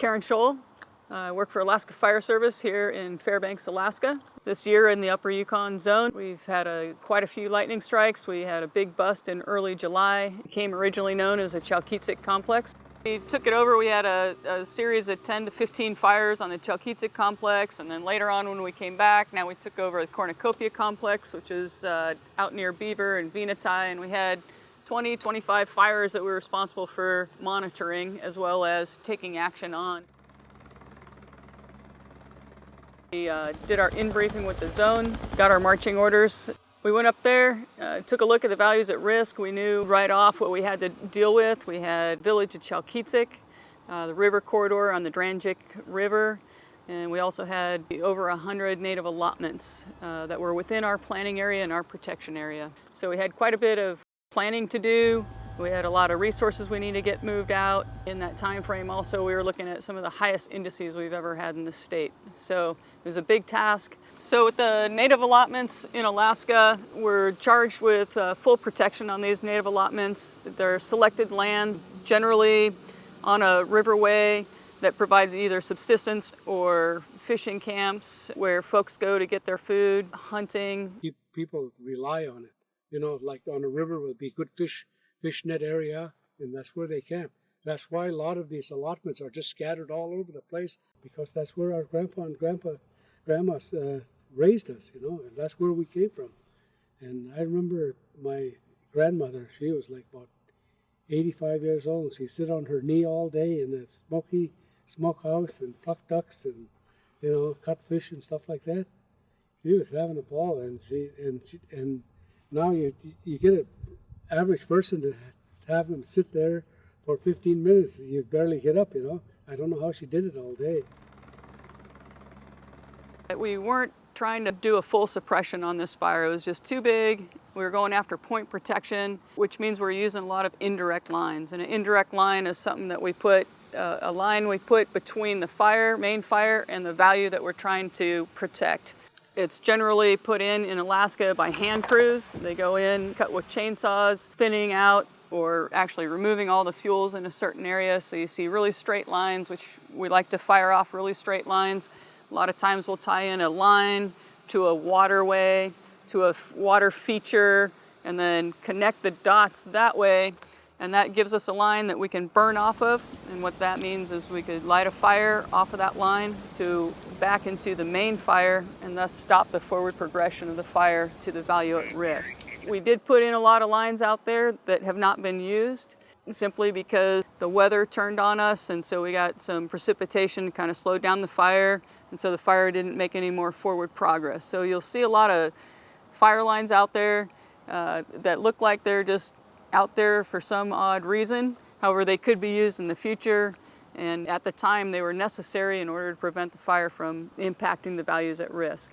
Karen Scholl. I work for Alaska Fire Service here in Fairbanks, Alaska. This year in the Upper Yukon zone, we've had quite a few lightning strikes. We had a big bust in early July. It became originally known as a Chalkyitsik complex. We took it over. We had a series of 10 to 15 fires on the Chalkyitsik complex, and then later on when we came back, now we took over the Cornucopia complex, which is out near Beaver and Venetie, and we had 25 fires that we were responsible for monitoring as well as taking action on. We did our in-briefing with the zone, got our marching orders. We went up there, took a look at the values at risk. We knew right off what we had to deal with. We had village of Chalkyitsik, the river corridor on the Drought River, and we also had over 100 native allotments that were within our planning area and our protection area. So we had quite a bit of planning to do. We had a lot of resources we need to get moved out. In that time frame also, we were looking at some of the highest indices we've ever had in the state. So it was a big task. So with the native allotments in Alaska, we're charged with full protection on these native allotments. They're selected land, generally on a riverway that provides either subsistence or fishing camps where folks go to get their food, hunting. People rely on it. You know, like on a river would be good fish net area, and that's where they camp. That's why a lot of these allotments are just scattered all over the place, because that's where our grandpa and grandmas raised us, you know, and that's where we came from. And I remember my grandmother, she was like about 85 years old, and she'd sit on her knee all day in a smoky smokehouse and pluck ducks and, you know, cut fish and stuff like that. She was having a ball, and now you get an average person to have them sit there for 15 minutes. You barely get up, you know. I don't know how she did it all day. We weren't trying to do a full suppression on this fire. It was just too big. We were going after point protection, which means we're using a lot of indirect lines. And an indirect line is something that we put, a line we put between the main fire, and the value that we're trying to protect. It's generally put in Alaska by hand crews. They go in, cut with chainsaws, thinning out or actually removing all the fuels in a certain area. So you see really straight lines, which we like to fire off really straight lines. A lot of times we'll tie in a line to a waterway, to a water feature, and then connect the dots that way. And that gives us a line that we can burn off of. And what that means is we could light a fire off of that line to back into the main fire and thus stop the forward progression of the fire to the value at risk. We did put in a lot of lines out there that have not been used simply because the weather turned on us, and so we got some precipitation, kind of slowed down the fire, and so the fire didn't make any more forward progress. So you'll see a lot of fire lines out there that look like they're just out there for some odd reason. However, they could be used in the future, and at the time they were necessary in order to prevent the fire from impacting the values at risk.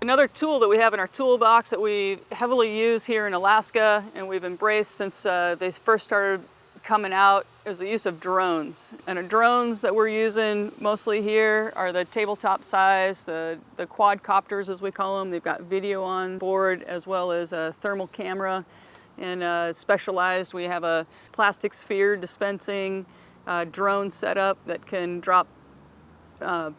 Another tool that we have in our toolbox that we heavily use here in Alaska and we've embraced since they first started coming out is the use of drones. And the drones that we're using mostly here are the tabletop size, the quadcopters as we call them. They've got video on board as well as a thermal camera. And specialized, we have a plastic sphere dispensing drone setup that can drop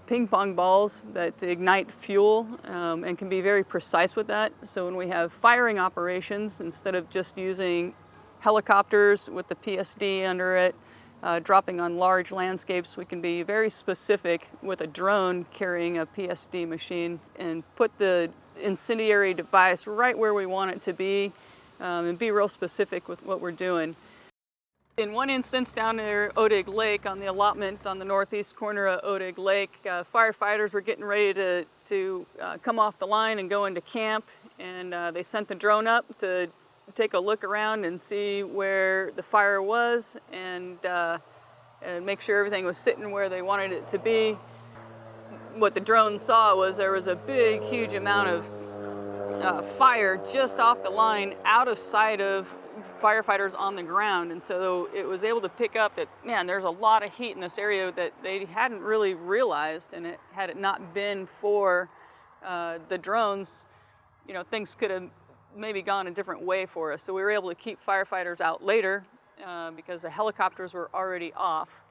ping pong balls that ignite fuel and can be very precise with that. So when we have firing operations, instead of just using helicopters with the PSD under it, dropping on large landscapes, we can be very specific with a drone carrying a PSD machine and put the incendiary device right where we want it to be and be real specific with what we're doing. In one instance down near Odig Lake on the allotment on the northeast corner of Odig Lake, firefighters were getting ready to come off the line and go into camp, and they sent the drone up to take a look around and see where the fire was and make sure everything was sitting where they wanted it to be. What the drone saw was there was a big, huge amount of fire just off the line out of sight of firefighters on the ground, and so it was able to pick up that, man, there's a lot of heat in this area that they hadn't really realized, and had it not been for the drones, you know, things could have maybe gone a different way for us. So we were able to keep firefighters out later because the helicopters were already off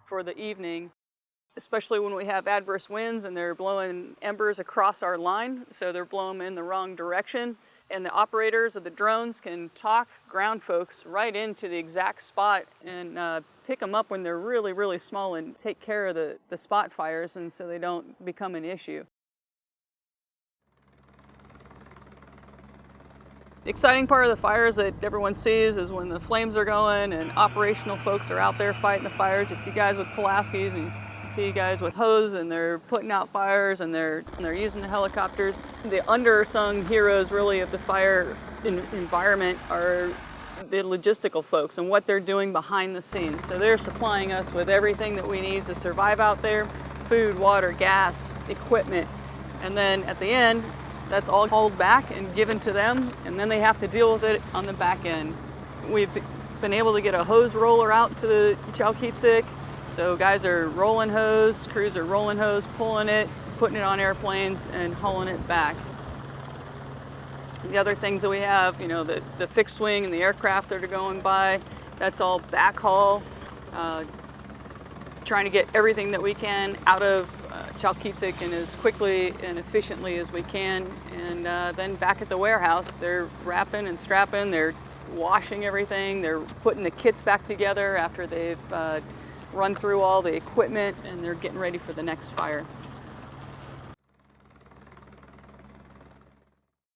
for the evening, especially when we have adverse winds and they're blowing embers across our line, so they're blowing them in the wrong direction. And the operators of the drones can talk ground folks right into the exact spot and pick them up when they're really, really small and take care of the spot fires, and so they don't become an issue. The exciting part of the fires that everyone sees is when the flames are going and operational folks are out there fighting the fires. You see guys with Pulaskis and you see guys with hose, and they're putting out fires, and they're using the helicopters. The undersung heroes really of the fire environment are the logistical folks and what they're doing behind the scenes. So they're supplying us with everything that we need to survive out there: food, water, gas, equipment. And then at the end, that's all hauled back and given to them, and then they have to deal with it on the back end. We've been able to get a hose roller out to the Chalkyitsik, so guys are rolling hose, crews are rolling hose, pulling it, putting it on airplanes, and hauling it back. The other things that we have, you know, the fixed wing and the aircraft that are going by, that's all backhaul, trying to get everything that we can out of Chalkyitsik and as quickly and efficiently as we can. And then back at the warehouse, they're wrapping and strapping, they're washing everything, they're putting the kits back together after they've run through all the equipment, and they're getting ready for the next fire.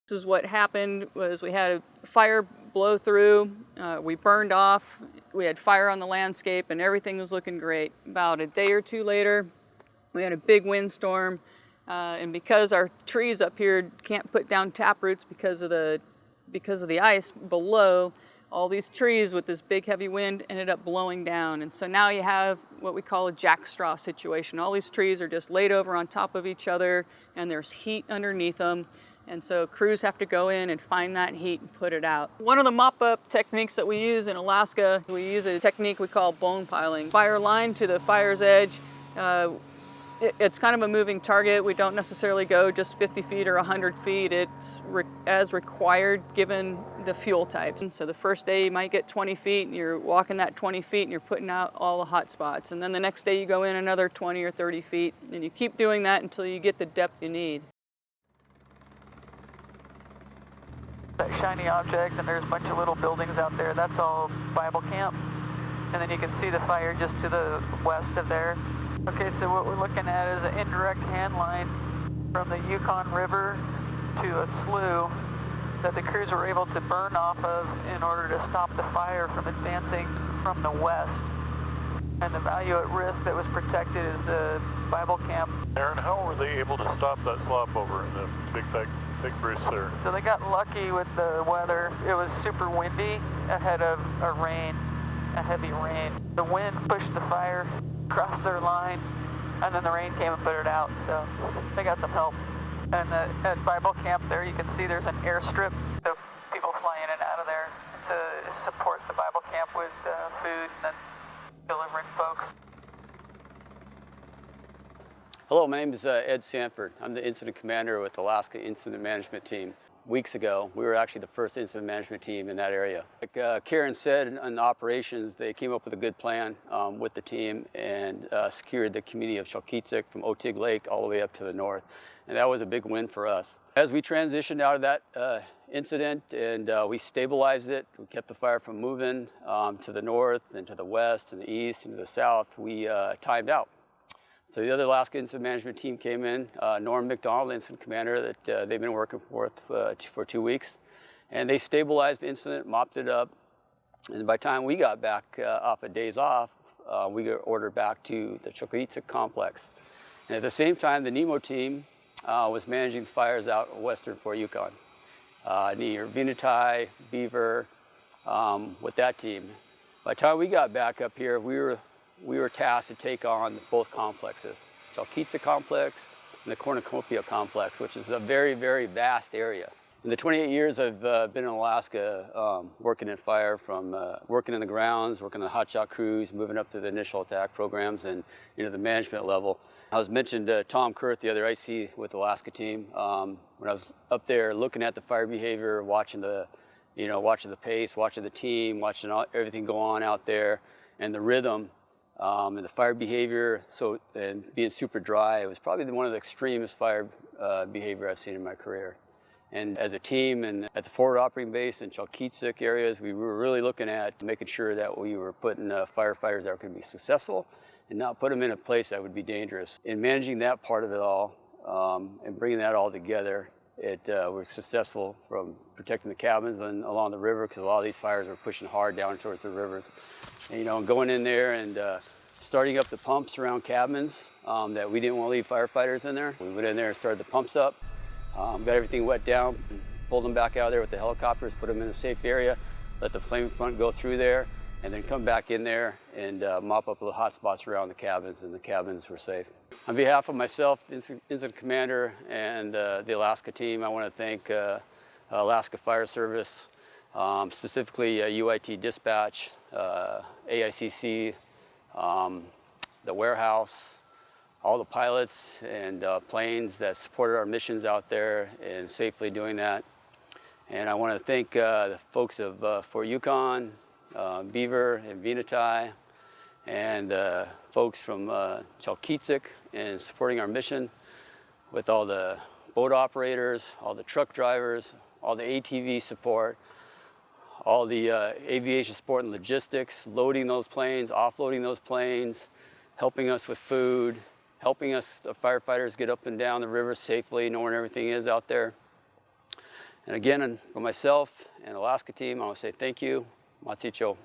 This is what happened. Was we had a fire blow through, we burned off, we had fire on the landscape, and everything was looking great. About a day or two later, we had a big windstorm, and because our trees up here can't put down taproots because of the ice below, all these trees with this big heavy wind ended up blowing down. And so now you have what we call a jackstraw situation. All these trees are just laid over on top of each other, and there's heat underneath them. And so crews have to go in and find that heat and put it out. One of the mop-up techniques that we use in Alaska, we use a technique we call bone piling. Fire line to the fire's edge. It's kind of a moving target. We don't necessarily go just 50 feet or 100 feet. It's as required given the fuel types. And so the first day you might get 20 feet and you're walking that 20 feet and you're putting out all the hot spots. And then the next day you go in another 20 or 30 feet, and you keep doing that until you get the depth you need. That shiny object, and there's a bunch of little buildings out there, that's all Bible camp. And then you can see the fire just to the west of there. Okay, so what we're looking at is an indirect hand line from the Yukon River to a slough that the crews were able to burn off of in order to stop the fire from advancing from the west. And the value at risk that was protected is the Bible camp. Aaron, how were they able to stop that slop over in the big Bruce there? So they got lucky with the weather. It was super windy ahead of a heavy rain. The wind pushed the fire across their line, and then the rain came and put it out, so they got some help. And at Bible camp there, you can see there's an airstrip, so people fly in and out of there to support the Bible camp with food and then delivering folks. Hello, my name is Ed Sanford. I'm the incident commander with Alaska Incident Management Team. Weeks ago, we were actually the first incident management team in that area. Like Karen said, on the operations, they came up with a good plan with the team and secured the community of Chalkyitsik from Otig Lake all the way up to the north. And that was a big win for us. As we transitioned out of that incident and we stabilized it, we kept the fire from moving to the north and to the west and the east and to the south, we timed out. So the other Alaska Incident Management Team came in, Norm McDonald, Incident Commander, that they've been working for 2 weeks. And they stabilized the incident, mopped it up. And by the time we got back off of days off, we got ordered back to the Chalkyitsik complex. And at the same time, the NEMO team was managing fires out in western Fort Yukon, near Venetie, Beaver, with that team. By the time we got back up here, we were tasked to take on both complexes, Chalkyitsik complex and the Cornucopia complex, which is a very, very vast area. In the 28 years I've been in Alaska, working in fire, from working in the grounds, working on the hotshot crews, moving up to the initial attack programs and the management level. I was mentioned Tom Kurth, the other IC with the Alaska team. When I was up there looking at the fire behavior, watching the you know, watching the pace, watching the team, watching everything go on out there, and the rhythm, and the fire behavior. So, and being super dry, it was probably one of the extremest fire behavior I've seen in my career. And as a team and at the forward operating base and Chalkyitsik areas, we were really looking at making sure that we were putting firefighters that were going to be successful and not put them in a place that would be dangerous. In managing that part of it all and bringing that all together, we're successful from protecting the cabins and along the river, because a lot of these fires were pushing hard down towards the rivers. And, you know, going in there and starting up the pumps around cabins that we didn't want to leave firefighters in there. We went in there and started the pumps up. Got everything wet down, pulled them back out of there with the helicopters, put them in a safe area, let the flame front go through there, and then come back in there and mop up the hot spots around the cabins, and the cabins were safe. On behalf of myself, Incident Commander, and the Alaska team, I want to thank Alaska Fire Service, specifically UIT Dispatch, AICC, the warehouse, all the pilots and planes that supported our missions out there and safely doing that. And I want to thank the folks of Fort Yukon, Beaver and Venetie, and folks from Chalkyitsik and supporting our mission, with all the boat operators, all the truck drivers, all the ATV support, all the aviation support and logistics, loading those planes, offloading those planes, helping us with food, helping us, the firefighters, get up and down the river safely, knowing everything is out there. And again, for myself and Alaska team, I want to say thank you. Matsicho.